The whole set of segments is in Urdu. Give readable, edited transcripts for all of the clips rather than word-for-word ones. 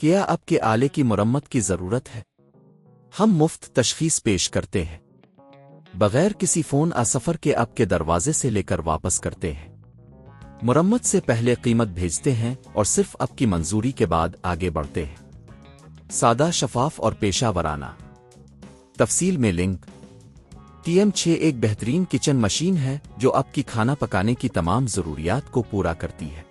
کیا آپ کے آلے کی مرمت کی ضرورت ہے؟ ہم مفت تشخیص پیش کرتے ہیں، بغیر کسی فون سفر کے آپ کے دروازے سے لے کر واپس کرتے ہیں۔ مرمت سے پہلے قیمت بھیجتے ہیں اور صرف آپ کی منظوری کے بعد آگے بڑھتے ہیں۔ سادہ، شفاف اور پیشہ ورانہ۔ تفصیل میں لنک۔ Tm6 ایک بہترین کچن مشین ہے جو آپ کی کھانا پکانے کی تمام ضروریات کو پورا کرتی ہے،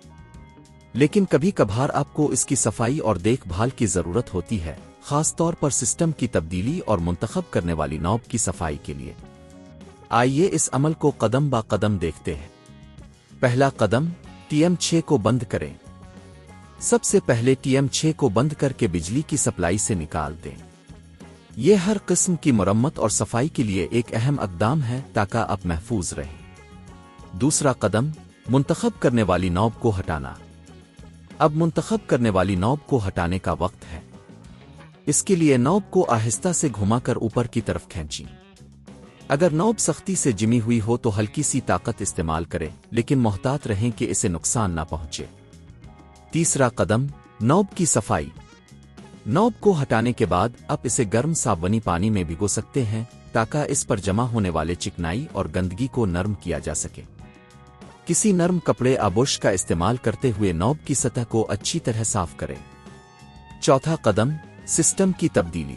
لیکن کبھی کبھار آپ کو اس کی صفائی اور دیکھ بھال کی ضرورت ہوتی ہے، خاص طور پر سسٹم کی تبدیلی اور منتخب کرنے والی نوب کی صفائی کے لیے۔ آئیے اس عمل کو قدم با قدم دیکھتے ہیں۔ پہلا قدم، Tm6 کو بند کریں۔ سب سے پہلے Tm6 کو بند کر کے بجلی کی سپلائی سے نکال دیں۔ یہ ہر قسم کی مرمت اور صفائی کے لیے ایک اہم اقدام ہے تاکہ آپ محفوظ رہیں۔ دوسرا قدم، منتخب کرنے والی نوب کو ہٹانا۔ اب منتخب کرنے والی نوب کو ہٹانے کا وقت ہے۔ اس کے لیے نوب کو آہستہ سے گھما کر اوپر کی طرف کھینچیں۔ اگر نوب سختی سے جمی ہوئی ہو تو ہلکی سی طاقت استعمال کریں، لیکن محتاط رہیں کہ اسے نقصان نہ پہنچے۔ تیسرا قدم، نوب کی صفائی۔ نوب کو ہٹانے کے بعد آپ اسے گرم صابونی پانی میں بھگو سکتے ہیں تاکہ اس پر جمع ہونے والے چکنائی اور گندگی کو نرم کیا جا سکے۔ کسی نرم کپڑے برش کا استعمال کرتے ہوئے نوب کی سطح کو اچھی طرح صاف کریں۔ چوتھا قدم، سسٹم کی تبدیلی۔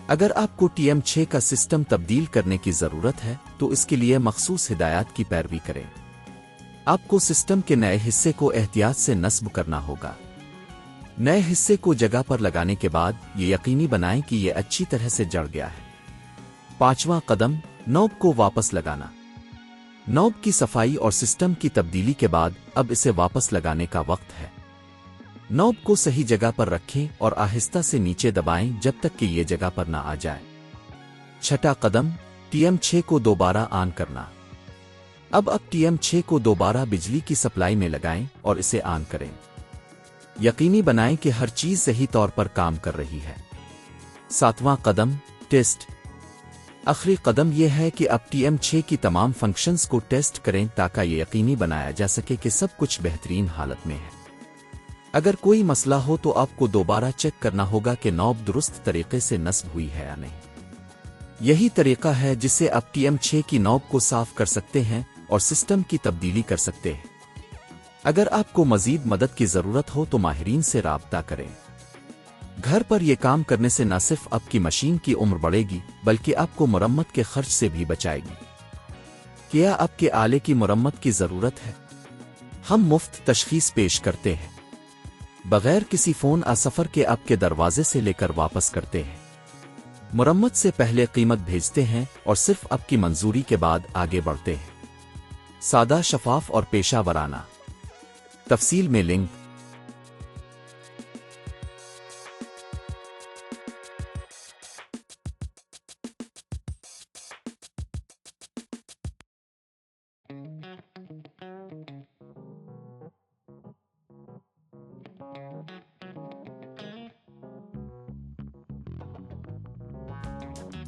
اگر آپ کو Tm6 کا سسٹم تبدیل کرنے کی ضرورت ہے تو اس کے لیے مخصوص ہدایات کی پیروی کریں۔ آپ کو سسٹم کے نئے حصے کو احتیاط سے نصب کرنا ہوگا۔ نئے حصے کو جگہ پر لگانے کے بعد یہ یقینی بنائیں کہ یہ اچھی طرح سے جڑ گیا ہے۔ پانچواں قدم، نوب کو واپس لگانا۔ نوب کی صفائی اور سسٹم کی تبدیلی کے بعد اب اسے واپس لگانے کا وقت ہے۔ نوب کو صحیح جگہ پر رکھیں اور آہستہ سے نیچے دبائیں جب تک کہ یہ جگہ پر نہ آ جائے۔ چھٹا قدم، Tm6 کو دوبارہ آن کرنا۔ اب Tm6 کو دوبارہ بجلی کی سپلائی میں لگائیں اور اسے آن کریں۔ یقینی بنائیں کہ ہر چیز صحیح طور پر کام کر رہی ہے۔ ساتواں قدم، ٹیسٹ۔ آخری قدم یہ ہے کہ اب Tm6 کی تمام فنکشنز کو ٹیسٹ کریں تاکہ یہ یقینی بنایا جا سکے کہ سب کچھ بہترین حالت میں ہے۔ اگر کوئی مسئلہ ہو تو آپ کو دوبارہ چیک کرنا ہوگا کہ نوب درست طریقے سے نصب ہوئی ہے یا نہیں۔ یہی طریقہ ہے جس سے آپ Tm6 کی نوب کو صاف کر سکتے ہیں اور سسٹم کی تبدیلی کر سکتے ہیں۔ اگر آپ کو مزید مدد کی ضرورت ہو تو ماہرین سے رابطہ کریں۔ گھر پر یہ کام کرنے سے نہ صرف آپ کی مشین کی عمر بڑھے گی بلکہ آپ کو مرمت کے خرچ سے بھی بچائے گی۔ کیا آپ کے آلے کی مرمت کی ضرورت ہے؟ ہم مفت تشخیص پیش کرتے ہیں، بغیر کسی فون سفر کے آپ کے دروازے سے لے کر واپس کرتے ہیں۔ مرمت سے پہلے قیمت بھیجتے ہیں اور صرف آپ کی منظوری کے بعد آگے بڑھتے ہیں۔ سادہ، شفاف اور پیشہ ورانہ۔ تفصیل میں لنک۔ Calle.